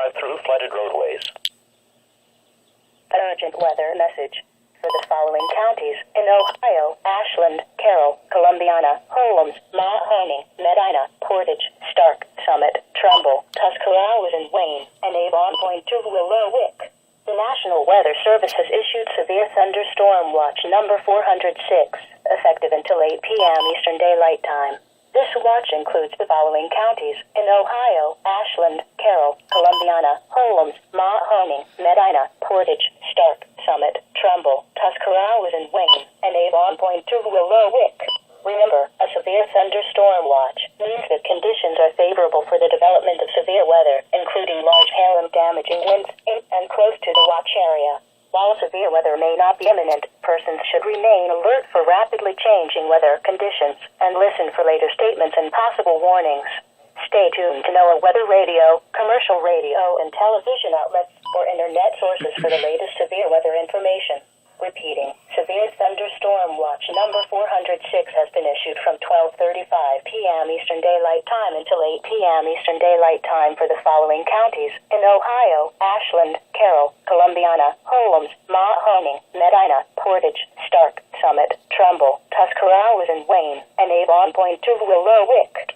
drive through flooded roadways. Urgent weather message. For the following counties in Ohio: Ashland, Carroll, Columbiana, Holmes, Mahoney, Medina, Portage, Stark, Summit, Trumbull, Tuscarawas, and Wayne, and Avon Point to Willowick. The National Weather Service has issued severe thunderstorm watch number 406, effective until 8 p.m. Eastern Daylight Time. This watch includes the following counties in Ohio: Ashland, Carroll, Columbiana, Holmes, Mahoney, Medina, Portage, Stark, Summit, Trumbull, Tuscarawas, and Wayne, and Avon Point to Willowick. Remember, a severe thunderstorm watch means that conditions are favorable for the development of severe weather, including large hail and damaging winds in and close to the watch area. While severe weather may not be imminent, persons should remain alert for rapidly changing weather conditions and listen for later statements and possible warnings. Stay tuned to NOAA weather radio, commercial radio, and television outlets or internet sources for the latest severe weather information. Repeating, severe thunderstorm watch number 406 has been issued from 12:35 p.m. Eastern Daylight Time until 8 p.m. Eastern Daylight Time for the following counties in Ohio: Ashland, Carroll, Columbiana, Holmes, Mahoney, Medina, Portage, Stark, Summit, Trumbull, Tuscarawas, and Wayne, and Avon Point to Willowick.